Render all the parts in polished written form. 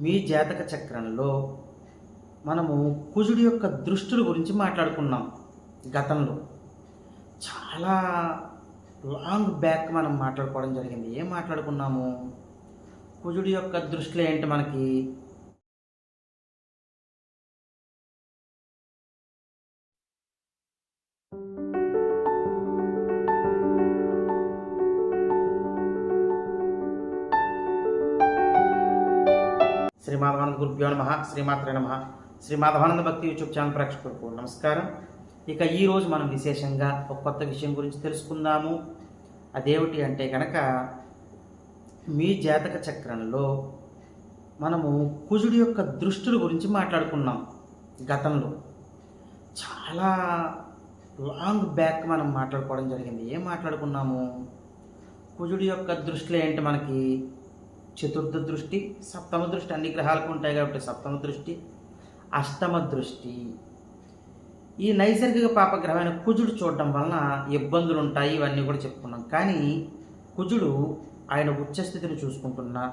మీ జాతక చక్రంలో మనము కుజుడి యొక్క దృష్టుల గురించి మాట్లాడుకున్నాం గతంలో. చాలా లాంగ్ బ్యాక్ మనం మాట్లాడుకోవడం జరిగింది. ఏం మాట్లాడుకున్నాము? కుజుడి యొక్క దృష్టిలో ఏంటి మనకి? శ్రీమాధవానంద గురుభ్యో నమః. శ్రీమాత్రే నమః. శ్రీమాధవానంద భక్తి యూట్యూబ్ ఛానల్ ప్రేక్షకులకు నమస్కారం. ఇక ఈరోజు మనం విశేషంగా ఒక కొత్త విషయం గురించి తెలుసుకుందాము. అదేమిటి అంటే కనుక మీ జాతక చక్రంలో మనము కుజుడి యొక్క దృష్టుల గురించి మాట్లాడుకున్నాం గతంలో. చాలా లాంగ్ బ్యాక్ మనం మాట్లాడుకోవడం జరిగింది. ఏం మాట్లాడుకున్నాము? కుజుడి యొక్క దృష్టిలో ఏంటి మనకి? చతుర్థ దృష్టి, సప్తమ దృష్టి అన్ని గ్రహాలకు ఉంటాయి కాబట్టి సప్తమ దృష్టి, అష్టమ దృష్టి. ఈ నైసర్గిక పాపగ్రహమైన కుజుడు చూడటం వలన ఇబ్బందులు ఉంటాయి, ఇవన్నీ కూడా చెప్పుకున్నాం. కానీ కుజుడు ఆయన ఉచ్చస్థితిని చూసుకుంటున్నా,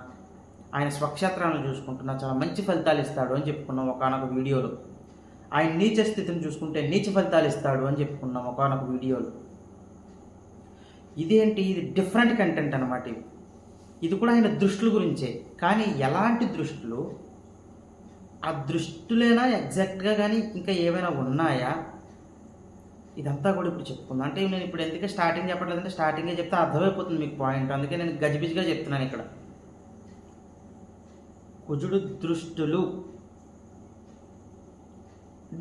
ఆయన స్వక్షేత్రాలను చూసుకుంటున్నా చాలా మంచి ఫలితాలు ఇస్తాడు అని చెప్పుకున్నాం ఒకనొక వీడియోలో. ఆయన నీచ స్థితిని చూసుకుంటే నీచ ఫలితాలు ఇస్తాడు అని చెప్పుకున్నాం ఒకనొక వీడియోలో. ఇదేంటి? ఇది డిఫరెంట్ కంటెంట్ అన్నమాట. ఇది కూడా ఆయన దృష్టుల గురించే. కానీ ఎలాంటి దృష్టులు? ఆ దృష్టులేనా ఎగ్జాక్ట్గా? కానీ ఇంకా ఏమైనా ఉన్నాయా? ఇదంతా కూడా ఇప్పుడు చెప్పుకుందాం. అంటే నేను ఇప్పుడు ఎందుకు స్టార్టింగ్ చెప్పట్లేదంటే స్టార్టింగే చెప్తే అర్థమైపోతుంది మీకు పాయింట్. అందుకే నేను గజిబిజిగా చెప్తున్నాను ఇక్కడ. కుజుడు దృష్టులు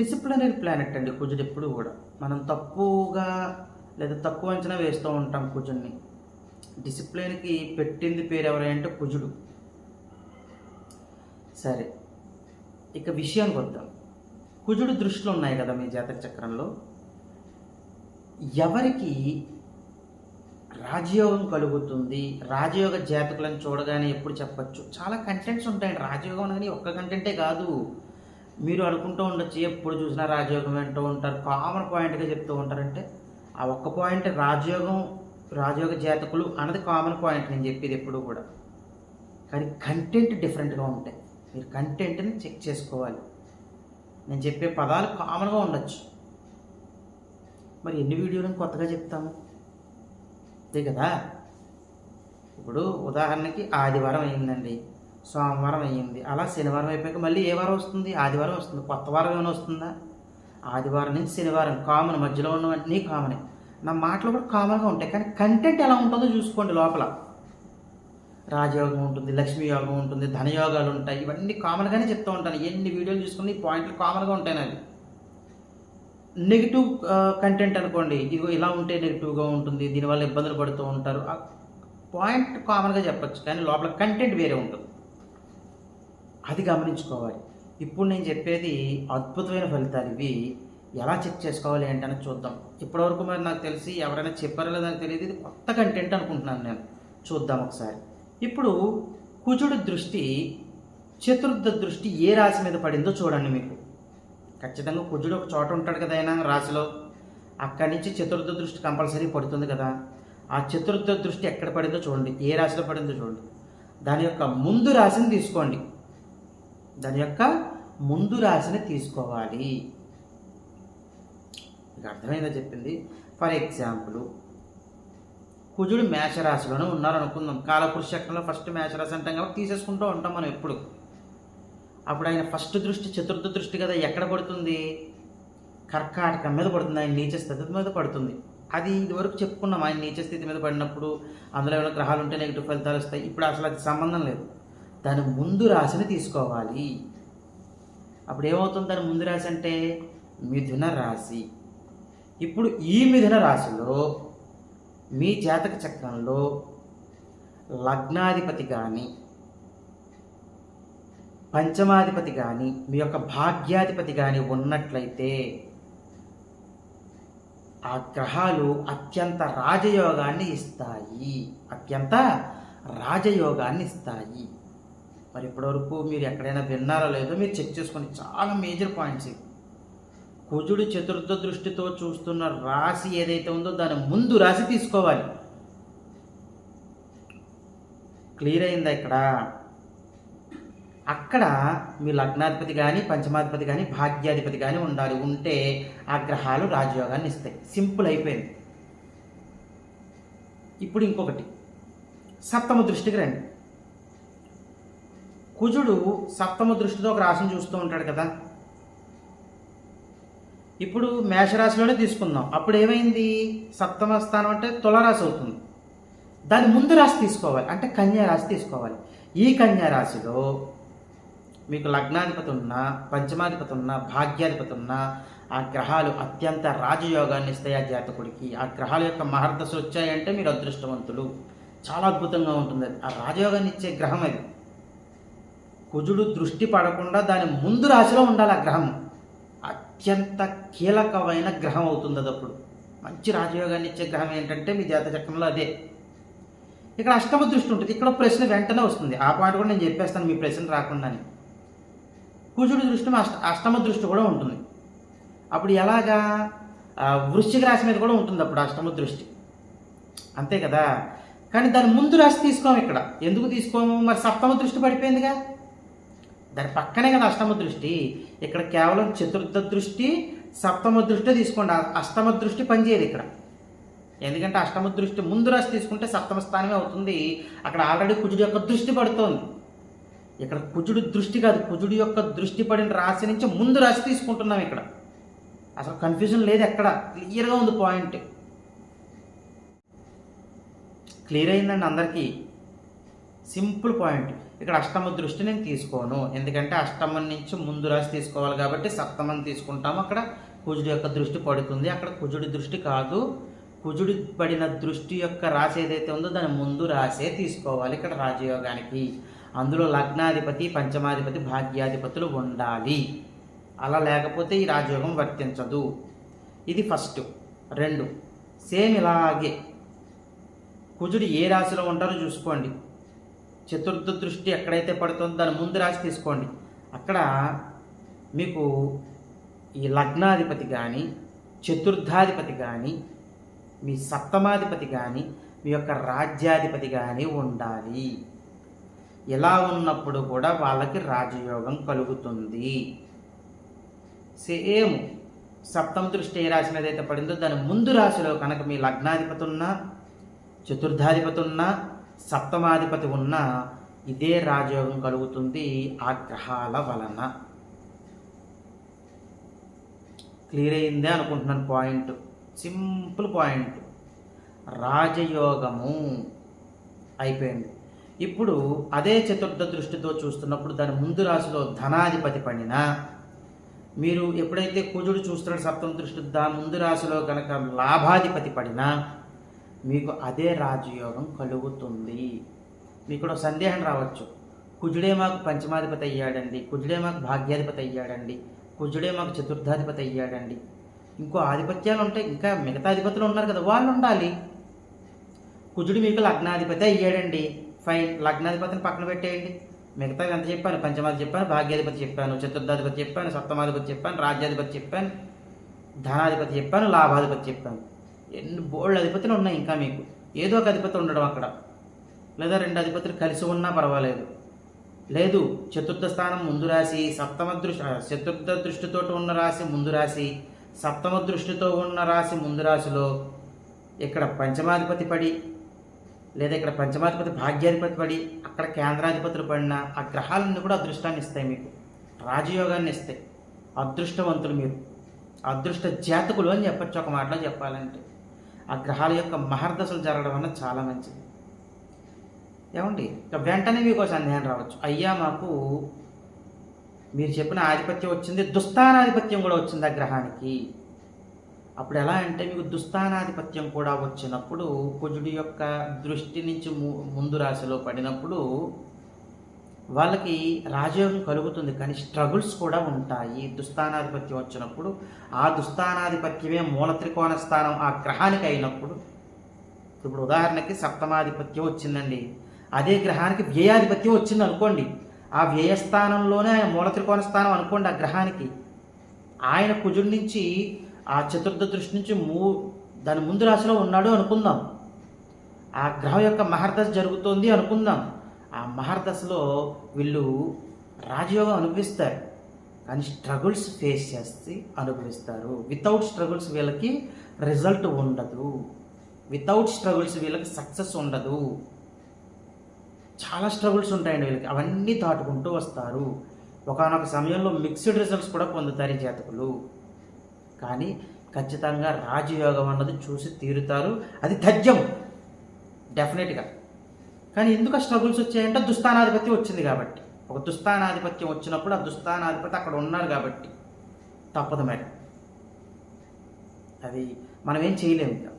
డిసిప్లినరీ ప్లానెట్ అండి కుజుడు. ఎప్పుడు కూడా మనం తక్కువగా లేదా తక్కువ అంచనా వేస్తూ ఉంటాం కుజుడిని. డిసిప్లిన్కి పెట్టింది పేరు ఎవరంటే కుజుడు. సరే, ఇక విషయానికి వద్దాం. కుజుడు దృష్టిలో ఉన్నాయి కదా మీ జాతక చక్రంలో. ఎవరికి రాజయోగం కలుగుతుంది? రాజయోగ జాతకులను చూడగానే ఎప్పుడు చెప్పచ్చు? చాలా కంటెంట్స్ ఉంటాయండి రాజయోగం అనగానే. ఒక్క కంటెంటే కాదు. మీరు అనుకుంటూ ఉండొచ్చు ఎప్పుడు చూసినా రాజయోగం వింటూ ఉంటారు, కామన్ పాయింట్గా చెప్తూ ఉంటారంటే ఆ ఒక్క పాయింట్ రాజయోగ జాతకులు అన్నది కామన్ పాయింట్ నేను చెప్పేది ఎప్పుడు కూడా. కానీ కంటెంట్ డిఫరెంట్గా ఉంటాయి. మీరు కంటెంట్ని చెక్ చేసుకోవాలి. నేను చెప్పే పదాలు కామన్గా ఉండొచ్చు, మరి ఎన్ని వీడియోలను కొత్తగా చెప్తాము అంతే కదా. ఇప్పుడు ఉదాహరణకి ఆదివారం అయ్యిందండి, సోమవారం అయ్యింది, అలా శనివారం అయిపోయాక మళ్ళీ ఏ వారం వస్తుంది? ఆదివారం వస్తుంది. కొత్త వారం ఏమైనా వస్తుందా? ఆదివారం నుంచి శనివారం కామన్, మధ్యలో ఉన్నవన్నీ కామనే. నా మాటలు కూడా కామన్గా ఉంటాయి, కానీ కంటెంట్ ఎలా ఉంటుందో చూసుకోండి. లోపల రాజయోగం ఉంటుంది, లక్ష్మీ యోగం ఉంటుంది, ధనయోగాలు ఉంటాయి, ఇవన్నీ కామన్గానే చెప్తూ ఉంటాను. ఎన్ని వీడియోలు చూసుకుని ఈ పాయింట్లు కామన్గా ఉంటాయి నావి. నెగిటివ్ కంటెంట్ అనుకోండి, ఇదిగో ఇలా ఉంటే నెగిటివ్గా ఉంటుంది, దీనివల్ల ఇబ్బందులు పడుతూ ఉంటారు. ఆ పాయింట్ కామన్గా చెప్పచ్చు, కానీ లోపల కంటెంట్ వేరే ఉంటుంది. అది గమనించుకోవాలి. ఇప్పుడు నేను చెప్పేది అద్భుతమైన ఫలితాలు. ఇవి ఎలా చెక్ చేసుకోవాలి ఏంటని చూద్దాం. ఇప్పటివరకు మరి నాకు తెలిసి ఎవరైనా చెప్పారో లేదో నాకు తెలియదు. ఇది కొత్త కంటెంట్ అనుకుంటున్నాను నేను. చూద్దాం ఒకసారి. ఇప్పుడు కుజుడు దృష్టి, చతుర్థ దృష్టి ఏ రాశి మీద పడిందో చూడండి. మీకు ఖచ్చితంగా కుజుడు ఒక చోట ఉంటాడు కదా ఆయన రాశిలో. అక్కడి నుంచి చతుర్థ దృష్టి కంపల్సరీ పడుతుంది కదా. ఆ చతుర్థ దృష్టి ఎక్కడ పడిందో చూడండి, ఏ రాశిలో పడిందో చూడండి. దాని యొక్క ముందు రాశిని తీసుకోండి. దాని యొక్క ముందు రాశిని తీసుకోవాలి. మీకు అర్థమైందో చెప్పింది. ఫర్ ఎగ్జాంపుల్, కుజుడు మేషరాశిలోనే ఉన్నారనుకుందాం. కాలపురుష చక్రంలో ఫస్ట్ మేషరాశి అంటాం కాబట్టి తీసేసుకుంటూ ఉంటాం మనం ఎప్పుడు. అప్పుడు ఆయన ఫస్ట్ దృష్టి చతుర్థ దృష్టి కదా, ఎక్కడ పడుతుంది? కర్కాటకం మీద పడుతుంది. ఆయన నీచ స్థితి మీద పడుతుంది. అది ఇదివరకు చెప్పుకున్నాం. ఆయన నీచ స్థితి మీద పడినప్పుడు అందులో ఏమైనా గ్రహాలు ఉంటే నెగిటివ్ ఫలితాలు వస్తాయి. ఇప్పుడు అసలు అది సంబంధం లేదు. దాని ముందు రాశిని తీసుకోవాలి. అప్పుడు ఏమవుతుంది? దాని ముందు రాశి అంటే మిథున రాశి. ఇప్పుడు ఈ మిథున రాశిలో మీ జాతక చక్రంలో లగ్నాధిపతి కానీ, పంచమాధిపతి కానీ, మీ యొక్క భాగ్యాధిపతి కానీ ఉన్నట్లయితే ఆ గ్రహాలు అత్యంత రాజయోగాన్ని ఇస్తాయి. అత్యంత రాజయోగాన్ని ఇస్తాయి. మరి ఇప్పటివరకు మీరు ఎక్కడైనా విన్నారో లేదో మీరు చెక్ చేసుకోండి. చాలా మేజర్ పాయింట్స్ ఇవి. కుజుడు చతుర్థ దృష్టితో చూస్తున్న రాశి ఏదైతే ఉందో దాని ముందు రాశి తీసుకోవాలి. క్లియర్ అయిందా ఇక్కడ? అక్కడ మీ లగ్నాధిపతి కానీ పంచమాధిపతి కానీ భాగ్యాధిపతి కానీ ఉండాలి. ఉంటే ఆ గ్రహాలు రాజయోగాన్ని ఇస్తాయి. సింపుల్ అయిపోయింది. ఇప్పుడు ఇంకొకటి, సప్తమ దృష్టికి రండి. కుజుడు సప్తమ దృష్టితో ఒక రాశిని చూస్తూ ఉంటాడు కదా. ఇప్పుడు మేషరాశిలోనే తీసుకుందాం. అప్పుడు ఏమైంది? సప్తమ స్థానం అంటే తులారాశి అవుతుంది. దాని ముందు రాశి తీసుకోవాలి, అంటే కన్యా రాశి తీసుకోవాలి. ఈ కన్యా రాశిలో మీకు లగ్నాధిపతి ఉన్నా, పంచమాధిపతి ఉన్నా, భాగ్యాధిపతి ఉన్నా ఆ గ్రహాలు అత్యంత రాజయోగాన్ని ఇస్తాయి ఆ జాతకుడికి. ఆ గ్రహాల యొక్క మహర్దశలు వచ్చాయంటే మీరు అదృష్టవంతులు. చాలా అద్భుతంగా ఉంటుంది. ఆ రాజయోగాన్ని ఇచ్చే గ్రహం అది. కుజుడు దృష్టి పడకుండా దాని ముందు రాశిలో ఉండాలి ఆ గ్రహం. అత్యంత కీలకమైన గ్రహం అవుతుంది అది. అప్పుడు మంచి రాజయోగాన్ని ఇచ్చే గ్రహం ఏంటంటే మీ జాతక చక్రంలో అదే. ఇక్కడ అష్టమ దృష్టి ఉంటుంది. ఇక్కడ ప్రశ్న వెంటనే వస్తుంది. ఆ పాయింట్ కూడా నేను చెప్పేస్తాను మీ ప్రశ్న రాకుండానే. కుజుడి దృష్టి అష్టమ దృష్టి కూడా ఉంటుంది. అప్పుడు ఎలాగా? వృశ్చిక రాశి మీద కూడా ఉంటుంది అప్పుడు అష్టమ దృష్టి, అంతే కదా. కానీ దాని ముందు రాశి తీసుకోము ఇక్కడ. ఎందుకు తీసుకోము? మరి సప్తమ దృష్టి పడిపోయిందిగా, దాని పక్కనే కదా అష్టమ దృష్టి. ఇక్కడ కేవలం చతుర్థ దృష్టి, సప్తమ దృష్టి తీసుకోండి. అష్టమ దృష్టి పనిచేయదు ఇక్కడ. ఎందుకంటే అష్టమ దృష్టి ముందు రాశి తీసుకుంటే సప్తమ స్థానమే అవుతుంది. అక్కడ ఆల్రెడీ కుజుడి యొక్క దృష్టి పడుతోంది. ఇక్కడ కుజుడి దృష్టి కాదు, కుజుడి యొక్క దృష్టి పడిన రాశి నుంచి ముందు రాశి తీసుకుంటున్నాం. ఇక్కడ అసలు కన్ఫ్యూజన్ లేదు, ఎక్కడ క్లియర్గా ఉంది పాయింట్. క్లియర్ అయిందండి అందరికీ? Simple point. ఇక్కడ అష్టమ దృష్టి నేను తీసుకోను, ఎందుకంటే అష్టమం నుంచి ముందు రాశి తీసుకోవాలి కాబట్టి సప్తమం తీసుకుంటాము. అక్కడ కుజుడి యొక్క దృష్టి పడుతుంది. అక్కడ కుజుడి దృష్టి కాదు, కుజుడి పడిన దృష్టి యొక్క రాశి ఏదైతే ఉందో దాని ముందు రాసే తీసుకోవాలి ఇక్కడ రాజయోగానికి. అందులో లగ్నాధిపతి, పంచమాధిపతి, భాగ్యాధిపతులు ఉండాలి. అలా లేకపోతే ఈ రాజయోగం వర్తించదు. ఇది ఫస్ట్. 2, సేమ్ ఇలాగే కుజుడు ఏ రాశిలో ఉంటారో చూసుకోండి. చతుర్థ దృష్టి ఎక్కడైతే పడుతుందో దాని ముందు రాశి తీసుకోండి. అక్కడ మీకు ఈ లగ్నాధిపతి కానీ, చతుర్థాధిపతి కానీ, మీ సప్తమాధిపతి కానీ, మీ యొక్క రాజ్యాధిపతి కానీ ఉండాలి. ఇలా ఉన్నప్పుడు కూడా వాళ్ళకి రాజయోగం కలుగుతుంది. సేమ్ సప్తమ దృష్టి ఏ రాశి మీద అయితే పడిందో దాని ముందు రాశిలో కనుక మీ లగ్నాధిపతి ఉన్నా, చతుర్థాధిపతి ఉన్నా, సప్తమాధిపతి ఉన్నా ఇదే రాజయోగం కలుగుతుంది ఆ గ్రహాల వలన. క్లియర్ అయిందే అనుకుంటున్నాను పాయింట్. Simple point. రాజయోగము అయిపోయింది. ఇప్పుడు అదే చతుర్థ దృష్టితో చూస్తున్నప్పుడు దాని ముందు రాశిలో ధనాధిపతి పడినా, మీరు ఎప్పుడైతే కుజుడు చూస్తున్నాడు సప్తమ దృష్టి దాని ముందు రాశిలో కనుక లాభాధిపతి పడినా మీకు అదే రాజయోగం కలుగుతుంది. మీకు కూడా సందేహం రావచ్చు, కుజుడే మాకు పంచమాధిపతి అయ్యాడండి, కుజుడే మాకు భాగ్యాధిపతి అయ్యాడండి, కుజుడే మాకు చతుర్థాధిపతి అయ్యాడండి, ఇంకో ఆధిపత్యాలు ఉంటాయి, ఇంకా మిగతా అధిపతులు ఉన్నారు కదా వాళ్ళు ఉండాలి. కుజుడు మీకు లగ్నాధిపతి అయ్యాడండి, ఫైన్, లగ్నాధిపతిని పక్కన పెట్టేయండి. మిగతావి ఎంత చెప్పాను? పంచమాధిపతి చెప్పాను, భాగ్యాధిపతి చెప్పాను, చతుర్థాధిపతి చెప్పాను, సప్తమాధిపతి చెప్పాను, రాజ్యాధిపతి చెప్పాను, ధనాధిపతి చెప్పాను, లాభాధిపతి చెప్పాను. ఎన్ని బోల్డ్ అధిపతులు ఉన్నాయి ఇంకా మీకు. ఏదో ఒక అధిపతి ఉండడం అక్కడ, లేదా 2 అధిపతులు కలిసి ఉన్నా పర్వాలేదు. లేదు, చతుర్థ స్థానం ముందు రాశి, చతుర్థ దృష్టితో ఉన్న రాశి ముందు రాశి, సప్తమ దృష్టితో ఉన్న రాశి ముందు రాశిలో ఇక్కడ పంచమాధిపతి పడి, లేదా ఇక్కడ పంచమాధిపతి భాగ్యాధిపతి పడి, అక్కడ కేంద్రాధిపతులు పడిన ఆ గ్రహాలన్నీ కూడా అదృష్టాన్ని ఇస్తాయి, మీకు రాజయోగాన్ని ఇస్తాయి. అదృష్టవంతులు మీరు, అదృష్ట జాతకులు అని చెప్పచ్చు ఒక మాటలో చెప్పాలంటే. ఆ గ్రహాల యొక్క మహర్దశలు జరగడం వల్ల చాలా మంచిది. ఏమండి, ఇక వెంటనే మీకు సందేహం రావచ్చు, అయ్యా మాకు మీరు చెప్పిన ఆధిపత్యం వచ్చింది, దుస్థానాధిపత్యం కూడా వచ్చింది ఆ గ్రహానికి. అప్పుడు ఎలా అంటే మీకు దుస్థానాధిపత్యం కూడా వచ్చినప్పుడు కుజుడి యొక్క దృష్టి నుంచి ముందు రాశిలో పడినప్పుడు వాళ్ళకి రాజయోగం కలుగుతుంది, కానీ స్ట్రగుల్స్ కూడా ఉంటాయి. దుస్థానాధిపత్యం వచ్చినప్పుడు ఆ దుస్థానాధిపత్యమే మూల త్రికోణ స్థానం ఆ గ్రహానికి అయినప్పుడు, ఇప్పుడు ఉదాహరణకి సప్తమాధిపత్యం వచ్చిందండి, అదే గ్రహానికి వ్యయాధిపత్యం వచ్చింది అనుకోండి, ఆ వ్యయస్థానంలోనే ఆయన మూల త్రికోణ స్థానం అనుకోండి ఆ గ్రహానికి. ఆయన కుజుడి నుంచి ఆ చతుర్థ దృష్టి నుంచి దాని ముందు రాశిలో ఉన్నాడు అనుకుందాం. ఆ గ్రహం యొక్క మహర్దశ జరుగుతోంది అనుకుందాం. ఆ మహర్దశలో వీళ్ళు రాజయోగం అనుభవిస్తారు, కానీ స్ట్రగుల్స్ ఫేస్ చేసి అనుభవిస్తారు. వితౌట్ స్ట్రగుల్స్ వీళ్ళకి రిజల్ట్ ఉండదు, వితౌట్ స్ట్రగుల్స్ వీళ్ళకి సక్సెస్ ఉండదు. చాలా స్ట్రగుల్స్ ఉంటాయండి వీళ్ళకి, అవన్నీ దాటుకుంటూ వస్తారు. ఒకానొక సమయంలో మిక్స్డ్ రిజల్ట్స్ కూడా పొందుతారు ఈ జాతకులు. కానీ ఖచ్చితంగా రాజయోగం అన్నది చూసి తీరుతారు, అది తథ్యం డెఫినెట్గా. కానీ ఎందుకు ఆ స్ట్రగుల్స్ వచ్చాయంటే దుస్థానాధిపత్యం వచ్చింది కాబట్టి. ఒక దుస్థానాధిపత్యం వచ్చినప్పుడు ఆ దుస్థానాధిపతి అక్కడ ఉన్నారు కాబట్టి తప్పదు. మరి అది మనం ఏం చేయలేము. ఇంకా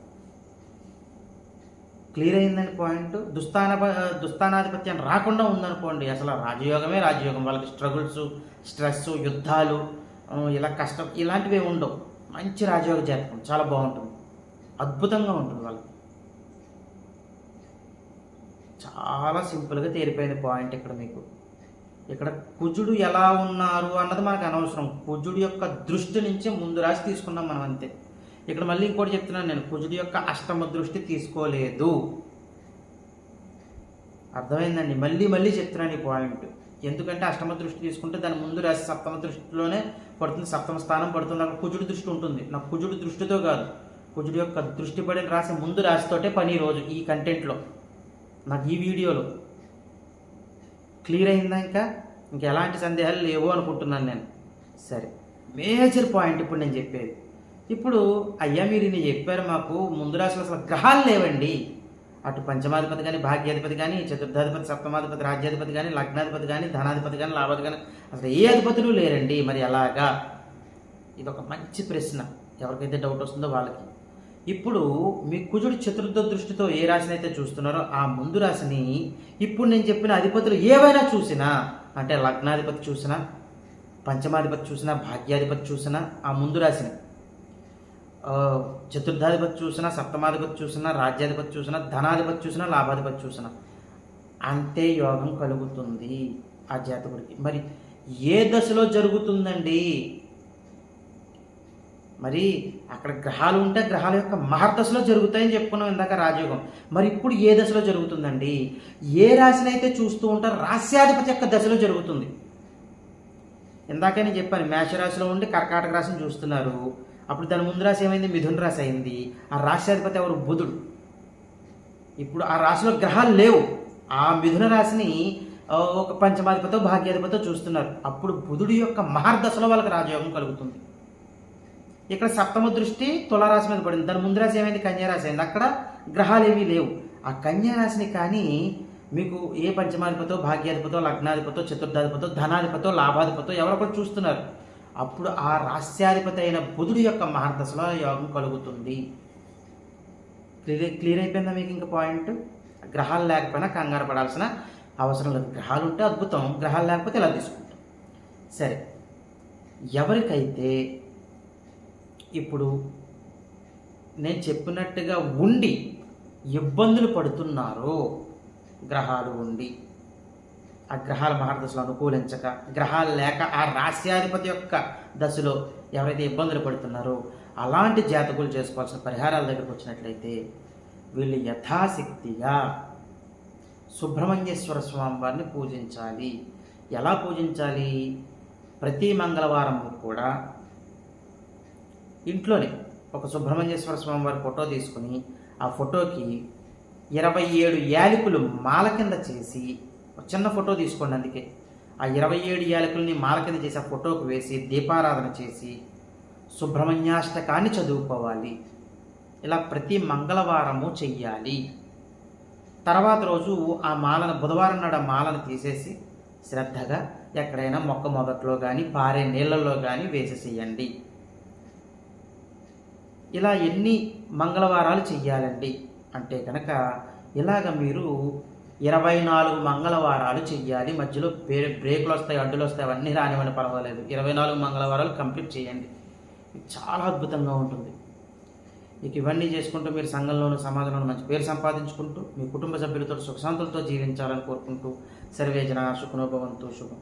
క్లియర్ అయిందని పాయింట్. దుస్థానాధిపత్యం రాకుండా ఉందనుకోండి, అసలు రాజయోగమే రాజయోగం. వాళ్ళకి స్ట్రగుల్స్, స్ట్రెస్, యుద్ధాలు, ఇలా కష్టం ఇలాంటివి ఉండవు. మంచి రాజయోగ జాతకం, చాలా బాగుంటుంది, అద్భుతంగా ఉంటుంది వాళ్ళకి. చాలా సింపుల్గా తేలిపోయిన పాయింట్ ఇక్కడ మీకు. ఇక్కడ కుజుడు ఎలా ఉన్నారు అన్నది మనకు అనవసరం. కుజుడు యొక్క దృష్టి నుంచి ముందు రాసి తీసుకున్నాం మనం, అంతే. ఇక్కడ మళ్ళీ ఇంకోటి చెప్తున్నాను నేను, కుజుడు యొక్క అష్టమ దృష్టి తీసుకోలేదు. అర్థమైందండి? మళ్ళీ మళ్ళీ చెప్తున్నాను ఈ పాయింట్. ఎందుకంటే అష్టమ దృష్టి తీసుకుంటే దాని ముందు రాసి సప్తమ దృష్టిలోనే పడుతుంది, సప్తమ స్థానం పడుతుంది, అక్కడ కుజుడు దృష్టి ఉంటుంది. నాకు కుజుడు దృష్టితో కాదు, కుజుడు యొక్క దృష్టి పడిన రాసి ముందు రాసితోటే పని ఈరోజు ఈ కంటెంట్లో, నాకు ఈ వీడియోలో. క్లియర్ అయిందా? ఇంకా ఎలాంటి సందేహాలు లేవు అనుకుంటున్నాను నేను. సరే, మేజర్ పాయింట్ ఇప్పుడు నేను చెప్పేది. ఇప్పుడు అయ్యా మీరు ఇన్ని చెప్పారు, మాకు ముందు రాశిలో అసలు గ్రహాలు లేవండి. అటు పంచమాధిపతి కానీ, భాగ్యాధిపతి కానీ, చతుర్థాధిపతి, సప్తమాధిపతి, రాజ్యాధిపతి కానీ, లగ్నాధిపతి కానీ, ధనాధిపతి కానీ, లాభాధిపతి కానీ, అసలు ఏ అధిపతులు లేరండి. మరి ఎలాగా? ఇది ఒక మంచి ప్రశ్న, ఎవరికైతే డౌట్ వస్తుందో వాళ్ళకి. ఇప్పుడు మీ కుజుడు చతుర్థ దృష్టితో ఏ రాశిని అయితే చూస్తున్నారో ఆ ముందు రాశిని ఇప్పుడు నేను చెప్పిన అధిపతులు ఏవైనా చూసినా, అంటే లగ్నాధిపతి చూసినా, పంచమాధిపతి చూసినా, భాగ్యాధిపతి చూసినా, ఆ ముందు రాశిని చతుర్థాధిపతి చూసినా, సప్తమాధిపతి చూసినా, రాజ్యాధిపతి చూసినా, ధనాధిపతి చూసినా, లాభాధిపతి చూసినా అంతే యోగం కలుగుతుంది ఆ జాతకుడికి. మరి ఏ దశలో జరుగుతుందండి? మరి అక్కడ గ్రహాలు ఉంటే గ్రహాల యొక్క మహర్దశలో జరుగుతాయని చెప్పుకున్నాం ఇందాక రాజయోగం. మరి ఇప్పుడు ఏ దశలో జరుగుతుందండి? ఏ రాశిని అయితే చూస్తూ ఉంటారో రాశ్యాధిపతి యొక్క దశలో జరుగుతుంది. ఇందాకే నేను చెప్పాను, మేషరాశిలో ఉండి కర్కాటక రాశిని చూస్తున్నారు. అప్పుడు దాని ముందు రాశి ఏమైంది? మిథున రాశి అయింది. ఆ రాశ్యాధిపతి ఎవరు? బుధుడు. ఇప్పుడు ఆ రాశిలో గ్రహాలు లేవు. ఆ మిథున రాశిని ఒక పంచమాధిపతో భాగ్యాధిపతో చూస్తున్నారు. అప్పుడు బుధుడి యొక్క మహర్దశలో వాళ్ళకి రాజయోగం కలుగుతుంది. ఇక్కడ సప్తమ దృష్టి తులారాశి మీద పడింది. దాని ముందు రాశి ఏమైంది? కన్యారాశి అయింది. అక్కడ గ్రహాలు ఏమీ లేవు. ఆ కన్యారాశిని కానీ మీకు ఏ పంచమాధిపతో, భాగ్యాధిపతో, లగ్నాధిపతో, చతుర్థాధిపతో, ధనాధిపతో, లాభాధిపతో ఎవరొకరు చూస్తున్నారు. అప్పుడు ఆ రాశ్యాధిపతి అయిన బుధుడి యొక్క మహర్దశలో యోగం కలుగుతుంది. క్లియర్ అయిపోయిందా మీకు? ఇంకా పాయింట్, గ్రహాలు లేకపోయినా కంగారు పడాల్సిన అవసరం లేదు. గ్రహాలు ఉంటే అద్భుతం, గ్రహాలు లేకపోతే ఇలా తీసుకుంటాం. సరే, ఎవరికైతే ఇప్పుడు నేను చెప్పినట్టుగా ఉండి ఇబ్బందులు పడుతున్నారో, గ్రహాలు ఉండి ఆ గ్రహాల మహర్దశలో అనుకూలించక, గ్రహాలు లేక ఆ రాశ్యాధిపతి యొక్క దశలో ఎవరైతే ఇబ్బందులు పడుతున్నారో అలాంటి జాతకులు చేసుకోవాల్సిన పరిహారాల దగ్గరకు వచ్చినట్లయితే వీళ్ళు యథాశక్తిగా సుబ్రహ్మణ్యేశ్వర స్వామి వారిని పూజించాలి. ఎలా పూజించాలి? ప్రతి మంగళవారం కూడా ఇంట్లోనే ఒక సుబ్రహ్మణ్యేశ్వర స్వామి వారి ఫోటో తీసుకుని ఆ ఫోటోకి 27 యాలకులు మాల కింద చేసి, ఒక చిన్న ఫోటో తీసుకోండి, అందుకే ఆ 27 యాలకుల్ని మాల కింద చేసి ఆ ఫోటోకు వేసి దీపారాధన చేసి సుబ్రహ్మణ్యాష్టకాన్ని చదువుకోవాలి. ఇలా ప్రతి మంగళవారము చెయ్యాలి. తర్వాత రోజు ఆ మాలను, బుధవారం నాడు ఆ మాలను తీసేసి శ్రద్ధగా ఎక్కడైనా మొక్క మొదట్లో కానీ పారే నీళ్ళల్లో కానీ వేసేసేయండి. ఇలా ఎన్ని మంగళవారాలు చెయ్యాలండి అంటే కనుక ఇలాగ మీరు 24 మంగళవారాలు చెయ్యాలి. మధ్యలో బ్రేకులు వస్తాయి, అడ్డులు వస్తాయి, అవన్నీ రానివ్వండి, పర్వాలేదు. 24 మంగళవారాలు కంప్లీట్ చేయండి. చాలా అద్భుతంగా ఉంటుంది. ఇక ఇవన్నీ చేసుకుంటూ మీరు సంఘంలోనూ సమాజంలోనూ మంచి పేరు సంపాదించుకుంటూ మీ కుటుంబ సభ్యులతో సుఖశాంతులతో జీవించాలని కోరుకుంటూ సర్వే జనా సుఖినో భవంతు. శుభం.